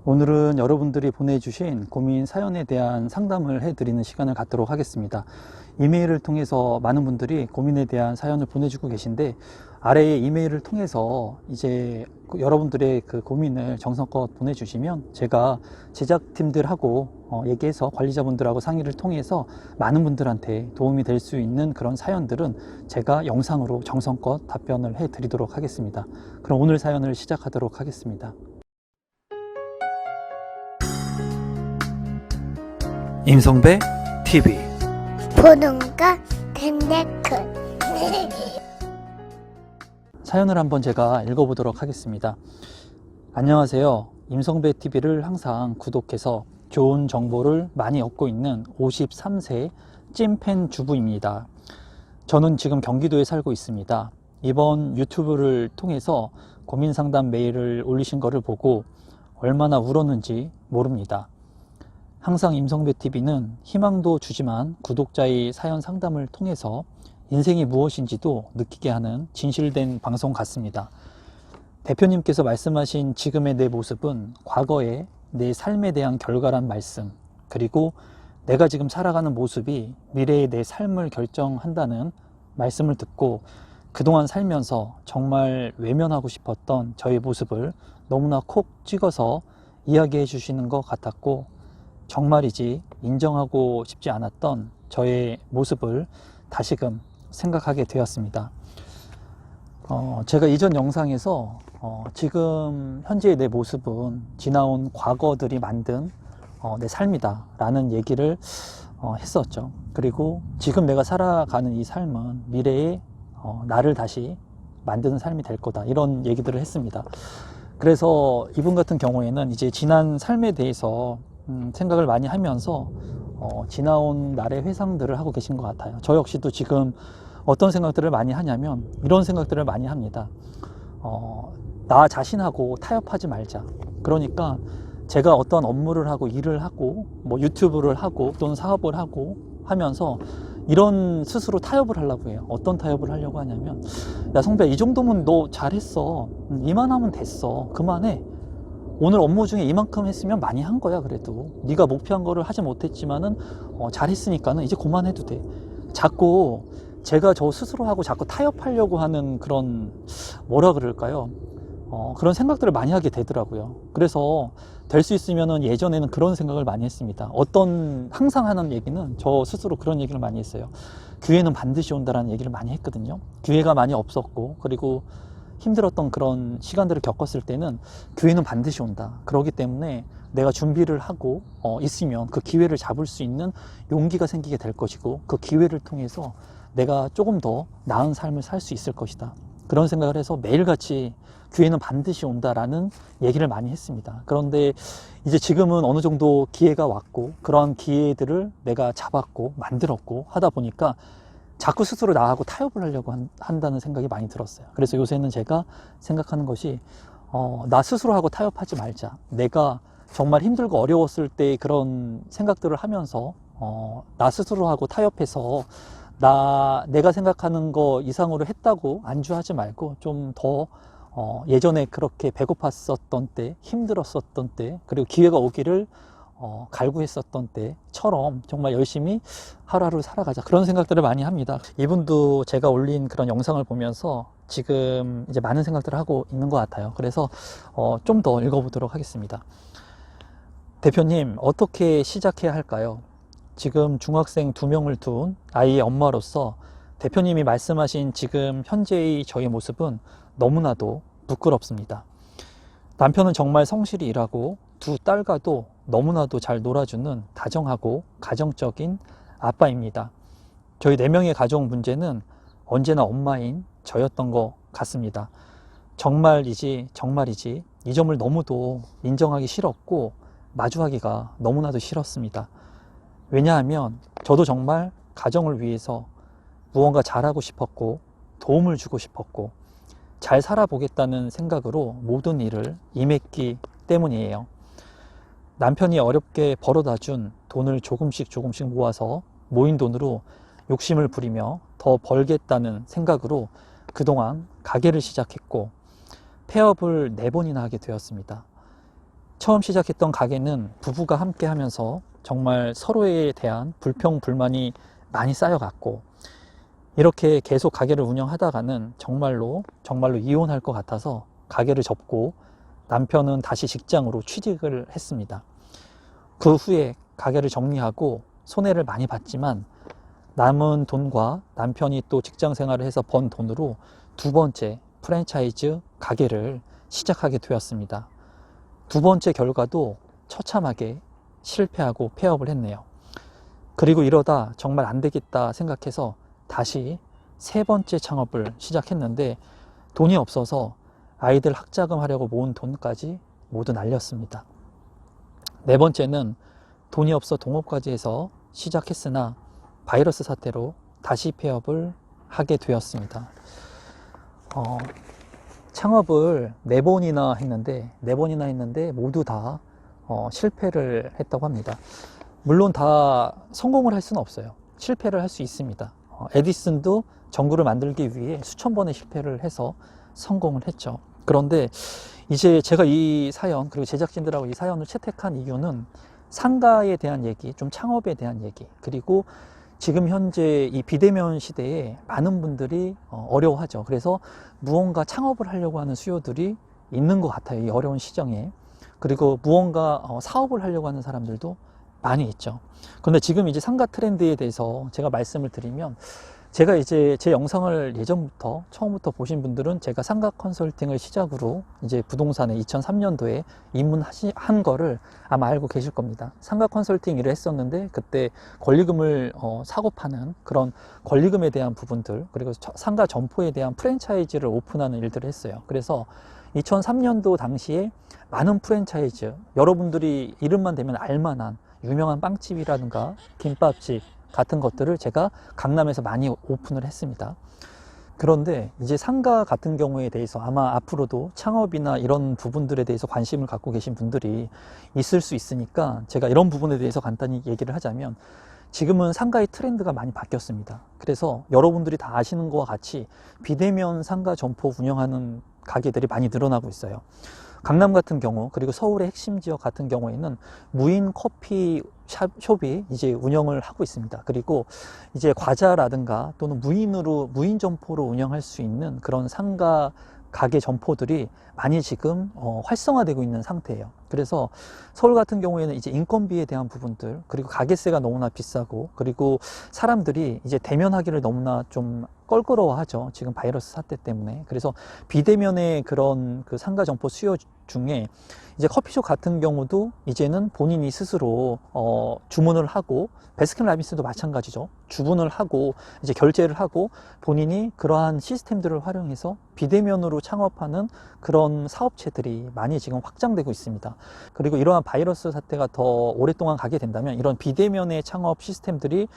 오늘은 여러분들이 보내주신 고민 사연에 대한 상담을 해드리는 시간을 갖도록 하겠습니다. 이메일을 통해서 많은 분들이 고민에 대한 사연을 보내주고 계신데, 아래에 이메일을 통해서 이제 여러분들의 그 고민을 정성껏 보내주시면 제가 제작팀들하고 얘기해서 관리자분들하고 상의를 통해서 많은 분들한테 도움이 될 수 있는 그런 사연들은 제가 영상으로 정성껏 답변을 해드리도록 하겠습니다. 그럼 오늘 사연을 시작하도록 하겠습니다. 임성배 TV 보는 거 댄데크. 사연을 한번 제가 읽어보도록 하겠습니다. 안녕하세요. 임성배 TV를 항상 구독해서 좋은 정보를 많이 얻고 있는 53세 찐팬 주부입니다. 저는 지금 경기도에 살고 있습니다. 이번 유튜브를 통해서 고민 상담 메일을 올리신 거를 보고 얼마나 울었는지 모릅니다. 항상 임성배TV는 희망도 주지만 구독자의 사연 상담을 통해서 인생이 무엇인지도 느끼게 하는 진실된 방송 같습니다. 대표님께서 말씀하신 지금의 내 모습은 과거의 내 삶에 대한 결과란 말씀, 그리고 내가 지금 살아가는 모습이 미래의 내 삶을 결정한다는 말씀을 듣고 그동안 살면서 정말 외면하고 싶었던 저의 모습을 너무나 콕 찍어서 이야기해 주시는 것 같았고, 정말이지 인정하고 싶지 않았던 저의 모습을 다시금 생각하게 되었습니다. 제가 이전 영상에서 지금 현재의 내 모습은 지나온 과거들이 만든 내 삶이다 라는 얘기를 했었죠. 그리고 지금 내가 살아가는 이 삶은 미래의 나를 다시 만드는 삶이 될 거다, 이런 얘기들을 했습니다. 그래서 이분 같은 경우에는 이제 지난 삶에 대해서 생각을 많이 하면서 지나온 날의 회상들을 하고 계신 것 같아요. 저 역시도 지금 어떤 생각들을 많이 하냐면 이런 생각들을 많이 합니다. 나 자신하고 타협하지 말자. 그러니까 제가 어떤 업무를 하고 일을 하고 뭐 유튜브를 하고 또는 사업을 하고 하면서 이런 스스로 타협을 하려고 해요. 어떤 타협을 하려고 하냐면, 야 성배야, 이 정도면 너 잘했어. 이만하면 됐어. 그만해. 오늘 업무 중에 이만큼 했으면 많이 한 거야. 그래도 네가 목표한 거를 하지 못했지만은 잘했으니까는 이제 그만해도 돼. 자꾸 제가 저 스스로하고 자꾸 타협하려고 하는 그런, 뭐라 그럴까요? 그런 생각들을 많이 하게 되더라고요. 그래서 될 수 있으면은 예전에는 그런 생각을 많이 했습니다. 항상 하는 얘기는, 저 스스로 그런 얘기를 많이 했어요. 기회는 반드시 온다라는 얘기를 많이 했거든요. 기회가 많이 없었고, 그리고 힘들었던 그런 시간들을 겪었을 때는 기회는 반드시 온다. 그렇기 때문에 내가 준비를 하고 있으면 그 기회를 잡을 수 있는 용기가 생기게 될 것이고, 그 기회를 통해서 내가 조금 더 나은 삶을 살 수 있을 것이다. 그런 생각을 해서 매일같이 기회는 반드시 온다라는 얘기를 많이 했습니다. 그런데 이제 지금은 어느 정도 기회가 왔고, 그런 기회들을 내가 잡았고 만들었고 하다 보니까 자꾸 스스로 나하고 타협을 하려고 한다는 생각이 많이 들었어요. 그래서 요새는 제가 생각하는 것이 나 스스로하고 타협하지 말자. 내가 정말 힘들고 어려웠을 때 그런 생각들을 하면서 나 스스로하고 타협해서 내가 생각하는 거 이상으로 했다고 안주하지 말고 좀 더 예전에 그렇게 배고팠었던 때, 힘들었었던 때, 그리고 기회가 오기를 갈구했었던 때처럼 정말 열심히 하루하루 살아가자, 그런 생각들을 많이 합니다. 이분도 제가 올린 그런 영상을 보면서 지금 이제 많은 생각들을 하고 있는 것 같아요. 그래서 좀 더 읽어보도록 하겠습니다. 대표님, 어떻게 시작해야 할까요? 지금 중학생 2명을 둔 아이의 엄마로서 대표님이 말씀하신 지금 현재의 저의 모습은 너무나도 부끄럽습니다. 남편은 정말 성실히 일하고 두 딸과도 너무나도 잘 놀아주는 다정하고 가정적인 아빠입니다. 저희 4명의 가족 문제는 언제나 엄마인 저였던 것 같습니다. 정말이지 이 점을 너무도 인정하기 싫었고 마주하기가 너무나도 싫었습니다. 왜냐하면 저도 정말 가정을 위해서 무언가 잘하고 싶었고 도움을 주고 싶었고 잘 살아보겠다는 생각으로 모든 일을 임했기 때문이에요. 남편이 어렵게 벌어다 준 돈을 조금씩 모아서 모인 돈으로 욕심을 부리며 더 벌겠다는 생각으로 그동안 가게를 시작했고 폐업을 4번이나 하게 되었습니다. 처음 시작했던 가게는 부부가 함께 하면서 정말 서로에 대한 불평, 불만이 많이 쌓여갔고, 이렇게 계속 가게를 운영하다가는 정말로 이혼할 것 같아서 가게를 접고 남편은 다시 직장으로 취직을 했습니다. 그 후에 가게를 정리하고 손해를 많이 봤지만 남은 돈과 남편이 또 직장 생활을 해서 번 돈으로 두 번째 프랜차이즈 가게를 시작하게 되었습니다. 두 번째 결과도 처참하게 실패하고 폐업을 했네요. 그리고 이러다 정말 안 되겠다 생각해서 다시 세 번째 창업을 시작했는데 돈이 없어서 아이들 학자금 하려고 모은 돈까지 모두 날렸습니다. 네 번째는 돈이 없어 동업까지 해서 시작했으나 바이러스 사태로 다시 폐업을 하게 되었습니다. 창업을 네 번이나 했는데 모두 다 실패를 했다고 합니다. 물론 다 성공을 할 수는 없어요. 실패를 할 수 있습니다. 에디슨도 전구를 만들기 위해 수천 번의 실패를 해서 성공을 했죠. 그런데 이제 제가 이 사연, 그리고 제작진들하고 이 사연을 채택한 이유는 상가에 대한 얘기, 좀 창업에 대한 얘기, 그리고 지금 현재 이 비대면 시대에 많은 분들이 어려워하죠. 그래서 무언가 창업을 하려고 하는 수요들이 있는 것 같아요. 이 어려운 시정에. 그리고 무언가 사업을 하려고 하는 사람들도 많이 있죠. 그런데 지금 이제 상가 트렌드에 대해서 제가 말씀을 드리면, 제가 이제 제 영상을 예전부터 처음부터 보신 분들은 제가 상가 컨설팅을 시작으로 이제 부동산에 2003년도에 입문한 거를 아마 알고 계실 겁니다. 상가 컨설팅 일을 했었는데 그때 권리금을 사고 파는 그런 권리금에 대한 부분들, 그리고 상가 점포에 대한 프랜차이즈를 오픈하는 일들을 했어요. 그래서 2003년도 당시에 많은 프랜차이즈, 여러분들이 이름만 대면 알만한 유명한 빵집이라든가 김밥집 같은 것들을 제가 강남에서 많이 오픈을 했습니다. 그런데 이제 상가 같은 경우에 대해서 아마 앞으로도 창업이나 이런 부분들에 대해서 관심을 갖고 계신 분들이 있을 수 있으니까 제가 이런 부분에 대해서 간단히 얘기를 하자면, 지금은 상가의 트렌드가 많이 바뀌었습니다. 그래서 여러분들이 다 아시는 것과 같이 비대면 상가 점포 운영하는 가게들이 많이 늘어나고 있어요. 강남 같은 경우, 그리고 서울의 핵심 지역 같은 경우에는 무인 커피 숍이 이제 운영을 하고 있습니다. 그리고 이제 과자라든가 또는 무인 점포로 운영할 수 있는 그런 상가 가게 점포들이 많이 지금 활성화되고 있는 상태예요. 그래서 서울 같은 경우에는 이제 인건비에 대한 부분들, 그리고 가게세가 너무나 비싸고, 그리고 사람들이 이제 대면하기를 너무나 좀 껄끄러워하죠. 지금 바이러스 사태 때문에. 그래서 비대면의 그런 그 상가 점포 수요 중에 이제 커피숍 같은 경우도 이제는 본인이 스스로 주문을 하고, 베스킨라빈스도 마찬가지죠. 주문을 하고 이제 결제를 하고 본인이 그러한 시스템들을 활용해서 비대면으로 창업하는 그런 사업체들이 많이 지금 확장되고 있습니다. 그리고 이러한 바이러스 사태가 더 오랫동안 가게 된다면 이런 비대면의 창업 시스템들이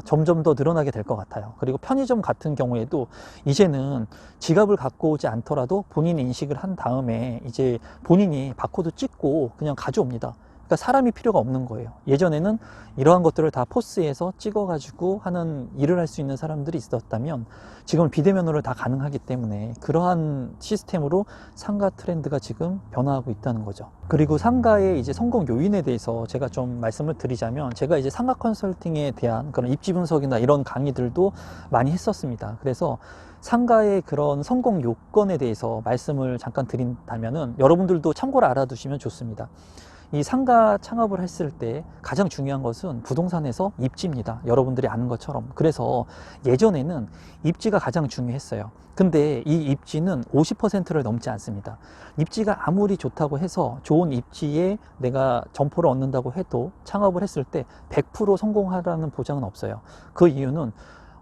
점점 더 늘어나게 될 것 같아요. 그리고 편의점 같은 경우에도 이제는 지갑을 갖고 오지 않더라도 본인이 인식을 한 다음에 이제 본인이 바코드 찍고 그냥 가져옵니다. 그러니까 사람이 필요가 없는 거예요. 예전에는 이러한 것들을 다 포스에서 찍어가지고 하는 일을 할 수 있는 사람들이 있었다면 지금은 비대면으로 다 가능하기 때문에 그러한 시스템으로 상가 트렌드가 지금 변화하고 있다는 거죠. 그리고 상가의 이제 성공 요인에 대해서 제가 좀 말씀을 드리자면, 제가 이제 상가 컨설팅에 대한 그런 입지 분석이나 이런 강의들도 많이 했었습니다. 그래서 상가의 그런 성공 요건에 대해서 말씀을 잠깐 드린다면은 여러분들도 참고로 알아두시면 좋습니다. 이 상가 창업을 했을 때 가장 중요한 것은 부동산에서 입지입니다. 여러분들이 아는 것처럼. 그래서 예전에는 입지가 가장 중요했어요. 근데 이 입지는 50%를 넘지 않습니다. 입지가 아무리 좋다고 해서 좋은 입지에 내가 점포를 얻는다고 해도 창업을 했을 때 100% 성공하라는 보장은 없어요. 그 이유는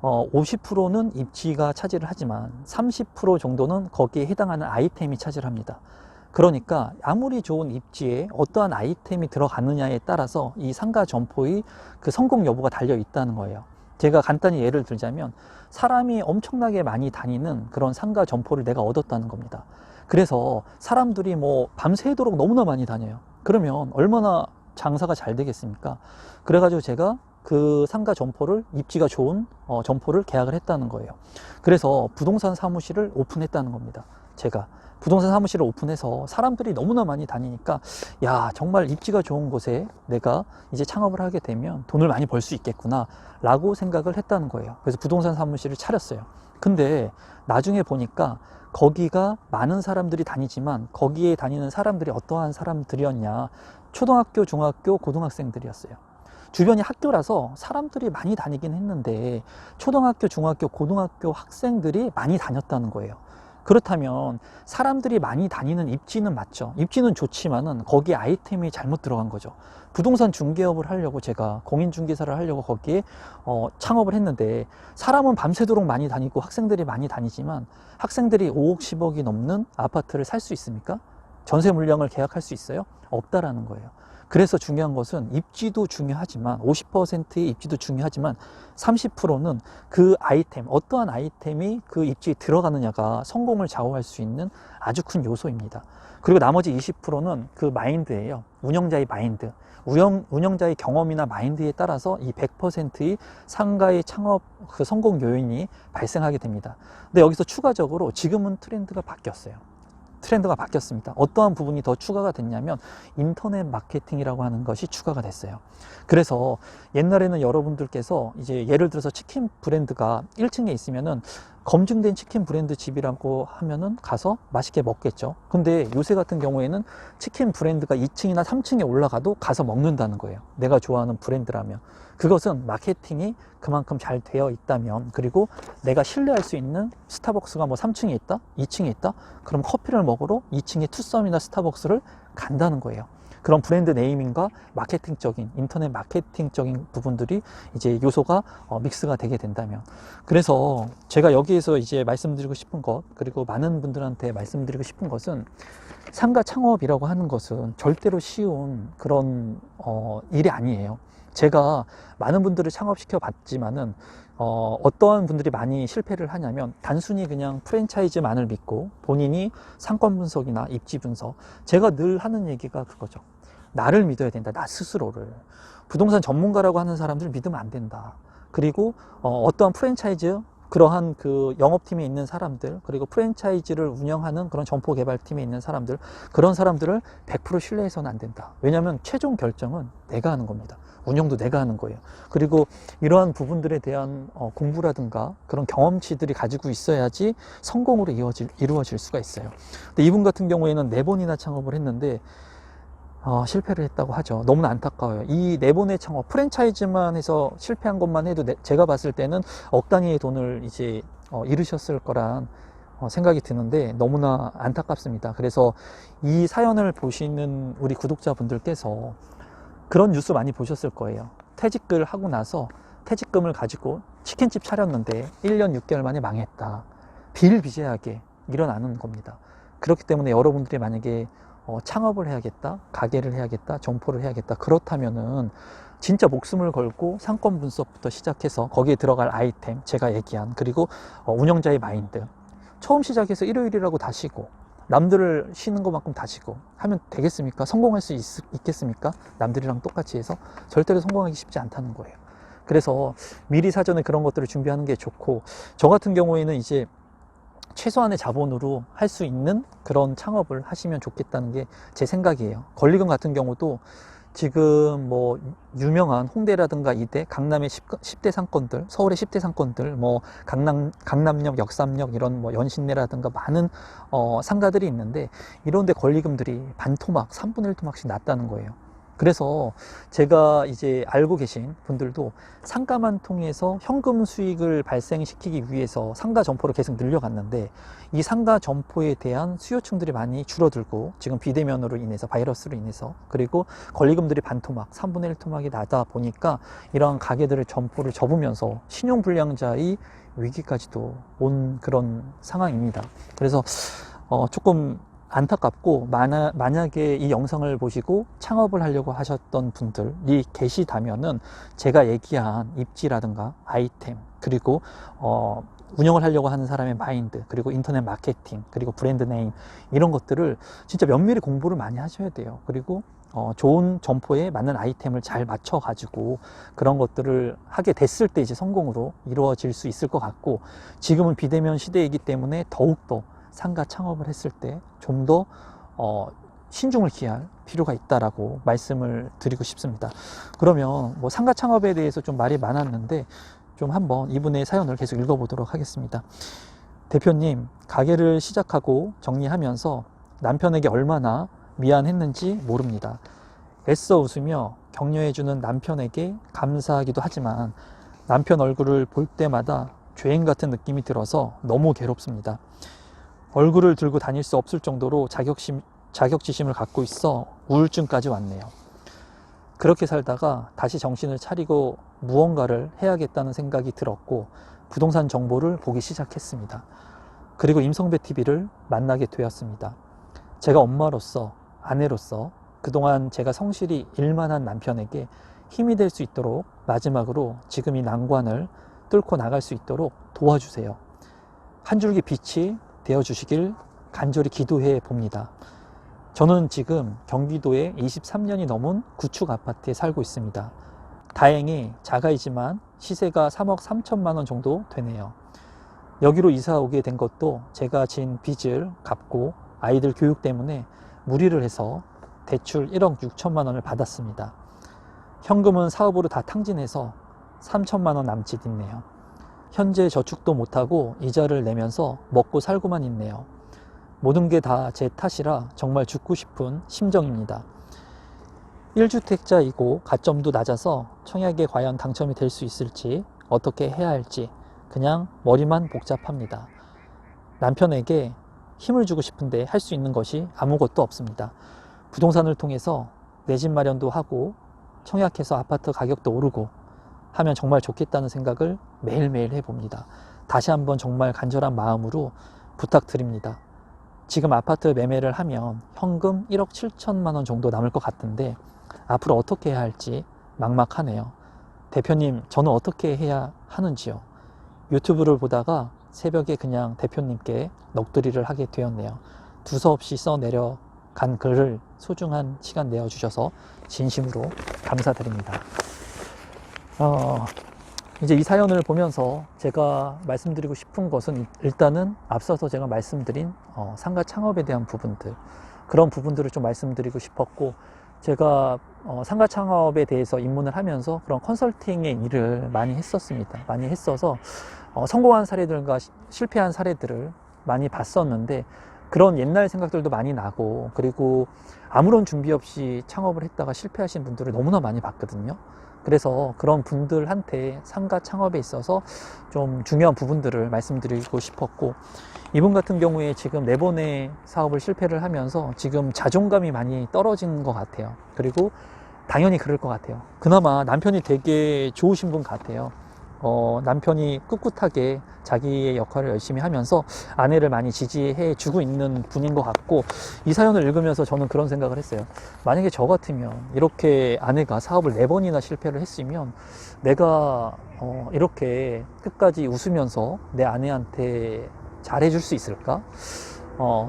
50%는 입지가 차지를 하지만 30% 정도는 거기에 해당하는 아이템이 차지를 합니다. 그러니까 아무리 좋은 입지에 어떠한 아이템이 들어가느냐에 따라서 이 상가 점포의 그 성공 여부가 달려 있다는 거예요. 제가 간단히 예를 들자면, 사람이 엄청나게 많이 다니는 그런 상가 점포를 내가 얻었다는 겁니다. 그래서 사람들이 뭐 밤새도록 너무나 많이 다녀요. 그러면 얼마나 장사가 잘 되겠습니까? 그래가지고 제가 그 상가 점포를, 입지가 좋은 점포를 계약을 했다는 거예요. 그래서 부동산 사무실을 오픈했다는 겁니다. 제가. 부동산 사무실을 오픈해서 사람들이 너무나 많이 다니니까 야, 정말 입지가 좋은 곳에 내가 이제 창업을 하게 되면 돈을 많이 벌 수 있겠구나 라고 생각을 했다는 거예요. 그래서 부동산 사무실을 차렸어요. 근데 나중에 보니까 거기가 많은 사람들이 다니지만 거기에 다니는 사람들이 어떠한 사람들이었냐, 초등학교, 중학교, 고등학생들이었어요. 주변이 학교라서 사람들이 많이 다니긴 했는데 초등학교, 중학교, 고등학교 학생들이 많이 다녔다는 거예요. 그렇다면 사람들이 많이 다니는 입지는 맞죠. 입지는 좋지만은 거기에 아이템이 잘못 들어간 거죠. 부동산 중개업을 하려고 제가 공인중개사를 하려고 거기에 창업을 했는데 사람은 밤새도록 많이 다니고 학생들이 많이 다니지만 학생들이 5억, 10억이 넘는 아파트를 살 수 있습니까? 전세 물량을 계약할 수 있어요? 없다라는 거예요. 그래서 중요한 것은 입지도 중요하지만 50%의 입지도 중요하지만 30%는 그 아이템, 어떠한 아이템이 그 입지에 들어가느냐가 성공을 좌우할 수 있는 아주 큰 요소입니다. 그리고 나머지 20%는 그 마인드예요. 운영자의 마인드. 운영자의 경험이나 마인드에 따라서 이 100%의 상가의 창업 그 성공 요인이 발생하게 됩니다. 근데 여기서 추가적으로 지금은 트렌드가 바뀌었어요. 트렌드가 바뀌었습니다. 어떠한 부분이 더 추가가 됐냐면 인터넷 마케팅이라고 하는 것이 추가가 됐어요. 그래서 옛날에는 여러분들께서 이제 예를 들어서 치킨 브랜드가 1층에 있으면은 검증된 치킨 브랜드 집이라고 하면은 가서 맛있게 먹겠죠. 근데 요새 같은 경우에는 치킨 브랜드가 2층이나 3층에 올라가도 가서 먹는다는 거예요. 내가 좋아하는 브랜드라면. 그것은 마케팅이 그만큼 잘 되어 있다면, 그리고 내가 신뢰할 수 있는 스타벅스가 뭐 3층에 있다, 2층에 있다, 그럼 커피를 먹으러 2층에 투썸이나 스타벅스를 간다는 거예요. 그런 브랜드 네이밍과 마케팅적인, 인터넷 마케팅적인 부분들이 이제 요소가 믹스가 되게 된다면. 그래서 제가 여기에서 이제 말씀드리고 싶은 것, 그리고 많은 분들한테 말씀드리고 싶은 것은 상가 창업이라고 하는 것은 절대로 쉬운 그런 일이 아니에요. 제가 많은 분들을 창업시켜 봤지만은 어떠한 분들이 많이 실패를 하냐면 단순히 그냥 프랜차이즈만을 믿고 본인이 상권 분석이나 입지 분석, 제가 늘 하는 얘기가 그거죠. 나를 믿어야 된다. 나 스스로를. 부동산 전문가라고 하는 사람들을 믿으면 안 된다. 그리고 어떠한 프랜차이즈, 그러한 그 영업팀에 있는 사람들, 그리고 프랜차이즈를 운영하는 그런 점포 개발팀에 있는 사람들, 그런 사람들을 100% 신뢰해서는 안 된다. 왜냐하면 최종 결정은 내가 하는 겁니다. 운영도 내가 하는 거예요. 그리고 이러한 부분들에 대한 공부라든가 그런 경험치들이 가지고 있어야지 성공으로 이루어질 수가 있어요. 근데 이분 같은 경우에는 4번이나 창업을 했는데 실패를 했다고 하죠. 너무나 안타까워요. 이 4번의 창업, 프랜차이즈만 해서 실패한 것만 해도 제가 봤을 때는 억 단위의 돈을 이제 잃으셨을 거란 생각이 드는데 너무나 안타깝습니다. 그래서 이 사연을 보시는 우리 구독자분들께서 그런 뉴스 많이 보셨을 거예요. 퇴직을 하고 나서 퇴직금을 가지고 치킨집 차렸는데 1년 6개월 만에 망했다. 비일비재하게 일어나는 겁니다. 그렇기 때문에 여러분들이 만약에 창업을 해야겠다, 가게를 해야겠다, 점포를 해야겠다, 그렇다면은 진짜 목숨을 걸고 상권 분석부터 시작해서 거기에 들어갈 아이템, 제가 얘기한, 그리고 운영자의 마인드, 처음 시작해서 일요일이라고 다 쉬고 남들을 쉬는 것만큼 다 쉬고 하면 되겠습니까? 성공할 수 있겠습니까? 남들이랑 똑같이 해서 절대로 성공하기 쉽지 않다는 거예요. 그래서 미리 사전에 그런 것들을 준비하는 게 좋고, 저 같은 경우에는 이제 최소한의 자본으로 할 수 있는 그런 창업을 하시면 좋겠다는 게 제 생각이에요. 권리금 같은 경우도 지금 뭐 유명한 홍대라든가 이대, 강남의 10대 상권들, 서울의 10대 상권들, 뭐 강남역, 역삼역 이런 뭐 연신내라든가 많은 상가들이 있는데 이런 데 권리금들이 반토막, 3분의 1 토막씩 났다는 거예요. 그래서 제가 이제 알고 계신 분들도 상가만 통해서 현금 수익을 발생시키기 위해서 상가 점포를 계속 늘려갔는데 이 상가 점포에 대한 수요층들이 많이 줄어들고 지금 비대면으로 인해서, 바이러스로 인해서, 그리고 권리금들이 반토막, 3분의 1 토막이 나다 보니까 이러한 가게들을 점포를 접으면서 신용불량자의 위기까지도 온 그런 상황입니다. 그래서 조금 안타깝고, 만약에 이 영상을 보시고 창업을 하려고 하셨던 분들이 계시다면은 제가 얘기한 입지라든가 아이템, 그리고 운영을 하려고 하는 사람의 마인드, 그리고 인터넷 마케팅, 그리고 브랜드 네임, 이런 것들을 진짜 면밀히 공부를 많이 하셔야 돼요. 그리고 좋은 점포에 맞는 아이템을 잘 맞춰 가지고 그런 것들을 하게 됐을 때 이제 성공으로 이루어질 수 있을 것 같고, 지금은 비대면 시대이기 때문에 더욱더 상가 창업을 했을 때 좀 더 신중을 기할 필요가 있다라고 말씀을 드리고 싶습니다. 그러면 뭐 상가 창업에 대해서 좀 말이 많았는데 좀 한번 이분의 사연을 계속 읽어보도록 하겠습니다. 대표님, 가게를 시작하고 정리하면서 남편에게 얼마나 미안했는지 모릅니다. 애써 웃으며 격려해주는 남편에게 감사하기도 하지만 남편 얼굴을 볼 때마다 죄인 같은 느낌이 들어서 너무 괴롭습니다. 얼굴을 들고 다닐 수 없을 정도로 자격지심을 갖고 있어 우울증까지 왔네요. 그렇게 살다가 다시 정신을 차리고 무언가를 해야겠다는 생각이 들었고 부동산 정보를 보기 시작했습니다. 그리고 임성배TV를 만나게 되었습니다. 제가 엄마로서, 아내로서 그동안 제가 성실히 일만 한 남편에게 힘이 될 수 있도록 마지막으로 지금 이 난관을 뚫고 나갈 수 있도록 도와주세요. 한 줄기 빛이 되어주시길 간절히 기도해 봅니다. 저는 지금 경기도에 23년이 넘은 구축 아파트에 살고 있습니다. 다행히 자가이지만 시세가 3억 3천만 원 정도 되네요. 여기로 이사 오게 된 것도 제가 진 빚을 갚고 아이들 교육 때문에 무리를 해서 대출 1억 6천만 원을 받았습니다. 현금은 사업으로 다 탕진해서 3천만 원 남짓 있네요. 현재 저축도 못하고 이자를 내면서 먹고 살고만 있네요. 모든 게 다 제 탓이라 정말 죽고 싶은 심정입니다. 1주택자이고 가점도 낮아서 청약에 과연 당첨이 될 수 있을지 어떻게 해야 할지 그냥 머리만 복잡합니다. 남편에게 힘을 주고 싶은데 할 수 있는 것이 아무것도 없습니다. 부동산을 통해서 내 집 마련도 하고 청약해서 아파트 가격도 오르고 하면 정말 좋겠다는 생각을 매일매일 해봅니다. 다시 한번 정말 간절한 마음으로 부탁드립니다. 지금 아파트 매매를 하면 현금 1억 7천만 원 정도 남을 것 같은데 앞으로 어떻게 해야 할지 막막하네요. 대표님, 저는 어떻게 해야 하는지요? 유튜브를 보다가 새벽에 그냥 대표님께 넋두리를 하게 되었네요. 두서없이 써내려간 글을 소중한 시간 내어주셔서 진심으로 감사드립니다. 이제 이 사연을 보면서 제가 말씀드리고 싶은 것은 일단은 앞서서 제가 말씀드린 상가 창업에 대한 부분들, 그런 부분들을 좀 말씀드리고 싶었고, 제가 상가 창업에 대해서 입문을 하면서 그런 컨설팅의 일을 많이 했었습니다. 많이 했어서 성공한 사례들과 실패한 사례들을 많이 봤었는데 그런 옛날 생각들도 많이 나고, 그리고 아무런 준비 없이 창업을 했다가 실패하신 분들을 너무나 많이 봤거든요. 그래서 그런 분들한테 상가 창업에 있어서 좀 중요한 부분들을 말씀드리고 싶었고, 이분 같은 경우에 지금 4번의 사업을 실패를 하면서 지금 자존감이 많이 떨어진 것 같아요. 그리고 당연히 그럴 것 같아요. 그나마 남편이 되게 좋으신 분 같아요. 남편이 꿋꿋하게 자기의 역할을 열심히 하면서 아내를 많이 지지해 주고 있는 분인 것 같고, 이 사연을 읽으면서 저는 그런 생각을 했어요. 만약에 저 같으면 이렇게 아내가 사업을 4번이나 실패를 했으면 내가 이렇게 끝까지 웃으면서 내 아내한테 잘해줄 수 있을까?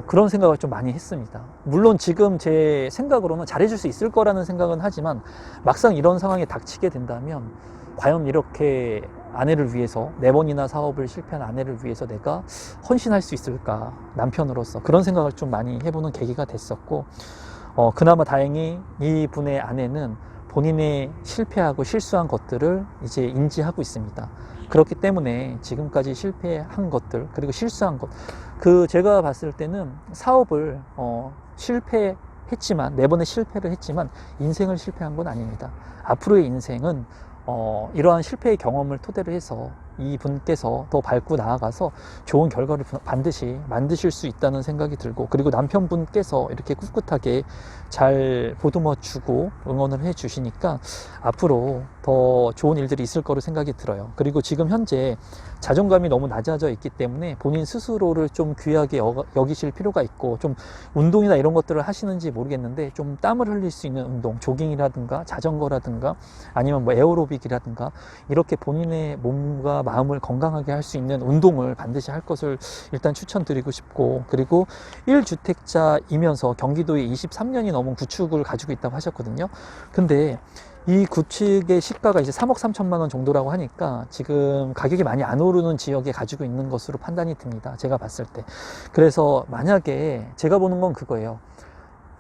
그런 생각을 좀 많이 했습니다. 물론 지금 제 생각으로는 잘해줄 수 있을 거라는 생각은 하지만 막상 이런 상황에 닥치게 된다면 과연 이렇게 아내를 위해서 4번이나 사업을 실패한 아내를 위해서 내가 헌신할 수 있을까, 남편으로서 그런 생각을 좀 많이 해보는 계기가 됐었고, 그나마 다행히 이 분의 아내는 본인의 실패하고 실수한 것들을 이제 인지하고 있습니다. 그렇기 때문에 지금까지 실패한 것들, 그리고 실수한 것, 제가 봤을 때는 사업을 실패했지만, 4번의 실패를 했지만 인생을 실패한 건 아닙니다. 앞으로의 인생은 이러한 실패의 경험을 토대로 해서 이분께서 더 밟고 나아가서 좋은 결과를 반드시 만드실 수 있다는 생각이 들고, 그리고 남편분께서 이렇게 꿋꿋하게 잘 보듬어 주고 응원을 해 주시니까 앞으로 더 좋은 일들이 있을 거로 생각이 들어요. 그리고 지금 현재 자존감이 너무 낮아져 있기 때문에 본인 스스로를 좀 귀하게 여기실 필요가 있고, 좀 운동이나 이런 것들을 하시는지 모르겠는데 좀 땀을 흘릴 수 있는 운동, 조깅이라든가 자전거라든가 아니면 뭐 에어로빅이라든가 이렇게 본인의 몸과 마음을 건강하게 할 수 있는 운동을 반드시 할 것을 일단 추천드리고 싶고, 그리고 1주택자이면서 경기도에 23년이 넘은 구축을 가지고 있다고 하셨거든요. 근데 이 구축의 시가가 이제 3억 3천만 원 정도라고 하니까 지금 가격이 많이 안 오르는 지역에 가지고 있는 것으로 판단이 듭니다. 제가 봤을 때. 그래서 만약에 제가 보는 건 그거예요.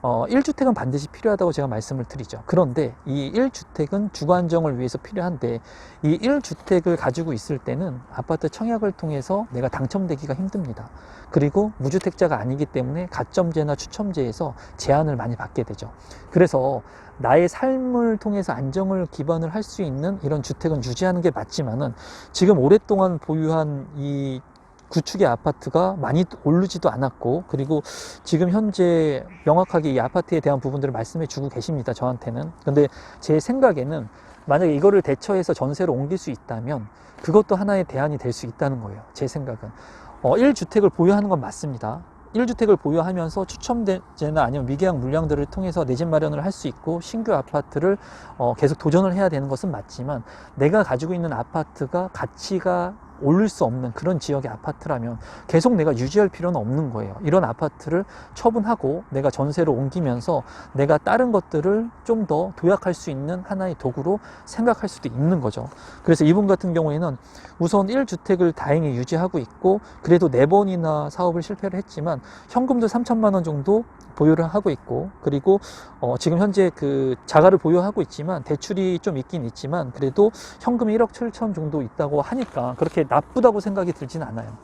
1주택은 반드시 필요하다고 제가 말씀을 드리죠. 그런데 이 1주택은 주거 안정을 위해서 필요한데, 이 1주택을 가지고 있을 때는 아파트 청약을 통해서 내가 당첨되기가 힘듭니다. 그리고 무주택자가 아니기 때문에 가점제나 추첨제에서 제한을 많이 받게 되죠. 그래서 나의 삶을 통해서 안정을 기반을 할 수 있는 이런 주택은 유지하는 게 맞지만은, 지금 오랫동안 보유한 이 구축의 아파트가 많이 오르지도 않았고, 그리고 지금 현재 명확하게 이 아파트에 대한 부분들을 말씀해 주고 계십니다, 저한테는. 근데 제 생각에는 만약에 이거를 대처해서 전세로 옮길 수 있다면 그것도 하나의 대안이 될 수 있다는 거예요, 제 생각은. 1주택을 보유하는 건 맞습니다. 1주택을 보유하면서 추첨제나 아니면 미계약 물량들을 통해서 내 집 마련을 할 수 있고 신규 아파트를 계속 도전을 해야 되는 것은 맞지만, 내가 가지고 있는 아파트가 가치가 오를 수 없는 그런 지역의 아파트라면 계속 내가 유지할 필요는 없는 거예요. 이런 아파트를 처분하고 내가 전세로 옮기면서 내가 다른 것들을 좀 더 도약할 수 있는 하나의 도구로 생각할 수도 있는 거죠. 그래서 이분 같은 경우에는 우선 1주택을 다행히 유지하고 있고, 그래도 4번이나 사업을 실패를 했지만 현금도 3천만 원 정도 보유를 하고 있고, 그리고 지금 현재 그 자가를 보유하고 있지만 대출이 좀 있긴 있지만 그래도 현금이 1억 7천 정도 있다고 하니까 그렇게 나쁘다고 생각이 들진 않아요.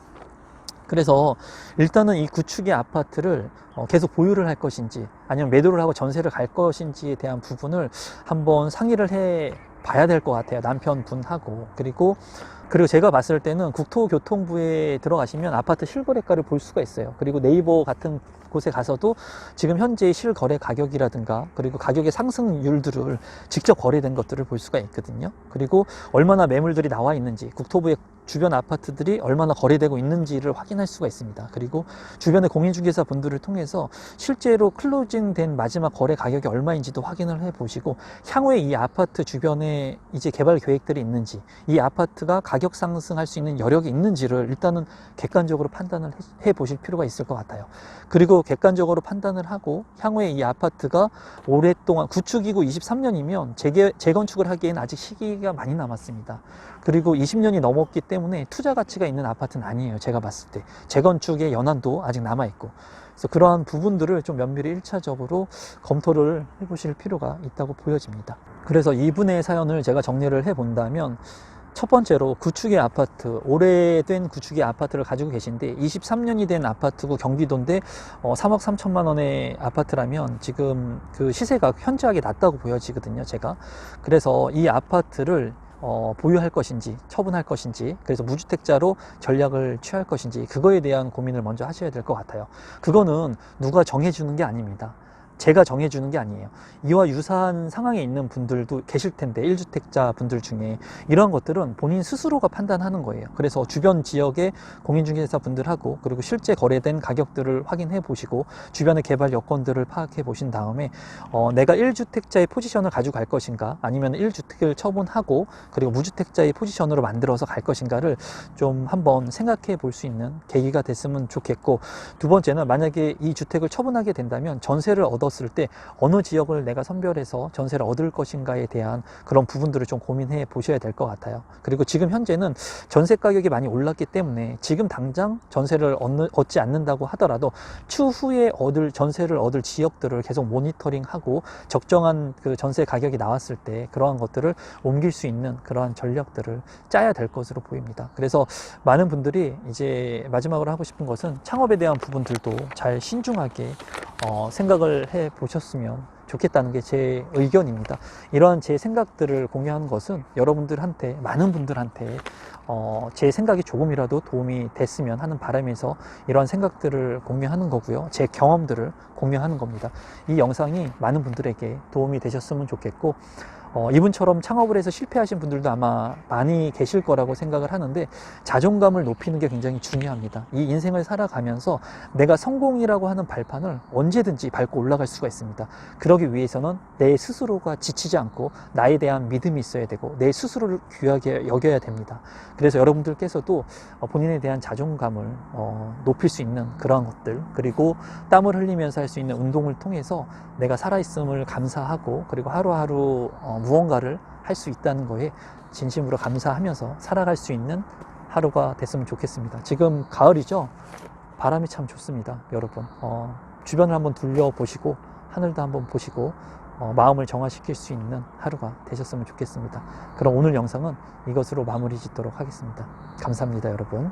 그래서 일단은 이 구축의 아파트를 계속 보유를 할 것인지 아니면 매도를 하고 전세를 갈 것인지에 대한 부분을 한번 상의를 해 봐야 될 것 같아요, 남편분하고. 그리고 제가 봤을 때는 국토교통부에 들어가시면 아파트 실거래가를 볼 수가 있어요. 그리고 네이버 같은 곳에 가서도 지금 현재 실거래 가격이라든가 그리고 가격의 상승률들을 직접 거래된 것들을 볼 수가 있거든요. 그리고 얼마나 매물들이 나와 있는지, 국토부의 주변 아파트들이 얼마나 거래되고 있는지를 확인할 수가 있습니다. 그리고 주변의 공인중개사 분들을 통해서 실제로 클로징된 마지막 거래 가격이 얼마인지도 확인을 해 보시고, 향후에 이 아파트 주변에 이제 개발 계획들이 있는지, 이 아파트가 가격 상승할 수 있는 여력이 있는지를 일단은 객관적으로 판단을 해 보실 필요가 있을 것 같아요. 그리고 객관적으로 판단을 하고 향후에 이 아파트가 오랫동안 구축이고 23년이면 재건축을 하기에는 아직 시기가 많이 남았습니다. 그리고 20년이 넘었기 때문에 투자 가치가 있는 아파트는 아니에요, 제가 봤을 때. 재건축의 연한도 아직 남아있고. 그래서 그러한 부분들을 좀 면밀히 1차적으로 검토를 해보실 필요가 있다고 보여집니다. 그래서 이분의 사연을 제가 정리를 해본다면, 첫 번째로 구축의 아파트, 오래된 구축의 아파트를 가지고 계신데 23년이 된 아파트고 경기도인데 3억 3천만 원의 아파트라면 지금 그 시세가 현저하게 낮다고 보여지거든요, 제가. 그래서 이 아파트를 보유할 것인지 처분할 것인지, 그래서 무주택자로 전략을 취할 것인지, 그거에 대한 고민을 먼저 하셔야 될 것 같아요. 그거는 누가 정해주는 게 아닙니다. 제가 정해주는 게 아니에요. 이와 유사한 상황에 있는 분들도 계실 텐데, 1주택자 분들 중에 이러한 것들은 본인 스스로가 판단하는 거예요. 그래서 주변 지역의 공인중개사 분들하고 그리고 실제 거래된 가격들을 확인해 보시고 주변의 개발 여건들을 파악해 보신 다음에 내가 1주택자의 포지션을 가지고 갈 것인가, 아니면 1주택을 처분하고 그리고 무주택자의 포지션으로 만들어서 갈 것인가를 좀 한번 생각해 볼 수 있는 계기가 됐으면 좋겠고, 두 번째는 만약에 이 주택을 처분하게 된다면 전세를 얻었을 때 어느 지역을 내가 선별해서 전세를 얻을 것인가에 대한 그런 부분들을 좀 고민해 보셔야 될 것 같아요. 그리고 지금 현재는 전세 가격이 많이 올랐기 때문에 지금 당장 전세를 얻지 않는다고 하더라도 추후에 전세를 얻을 지역들을 계속 모니터링하고 적정한 그 전세 가격이 나왔을 때 그러한 것들을 옮길 수 있는 그러한 전략들을 짜야 될 것으로 보입니다. 그래서 많은 분들이 이제 마지막으로 하고 싶은 것은 창업에 대한 부분들도 잘 신중하게 생각을 해 보셨으면 좋겠다는 게 제 의견입니다. 이러한 제 생각들을 공유하는 것은 여러분들한테, 많은 분들한테 제 생각이 조금이라도 도움이 됐으면 하는 바람에서 이러한 생각들을 공유하는 거고요. 제 경험들을 공유하는 겁니다. 이 영상이 많은 분들에게 도움이 되셨으면 좋겠고, 이분처럼 창업을 해서 실패하신 분들도 아마 많이 계실 거라고 생각을 하는데, 자존감을 높이는 게 굉장히 중요합니다. 이 인생을 살아가면서 내가 성공이라고 하는 발판을 언제든지 밟고 올라갈 수가 있습니다. 그러기 위해서는 내 스스로가 지치지 않고 나에 대한 믿음이 있어야 되고 내 스스로를 귀하게 여겨야 됩니다. 그래서 여러분들께서도 본인에 대한 자존감을 높일 수 있는 그러한 것들, 그리고 땀을 흘리면서 할 수 있는 운동을 통해서 내가 살아있음을 감사하고, 그리고 하루하루 무언가를 할 수 있다는 거에 진심으로 감사하면서 살아갈 수 있는 하루가 됐으면 좋겠습니다. 지금 가을이죠? 바람이 참 좋습니다, 여러분. 주변을 한번 둘러보시고 하늘도 한번 보시고 마음을 정화시킬 수 있는 하루가 되셨으면 좋겠습니다. 그럼 오늘 영상은 이것으로 마무리 짓도록 하겠습니다. 감사합니다, 여러분.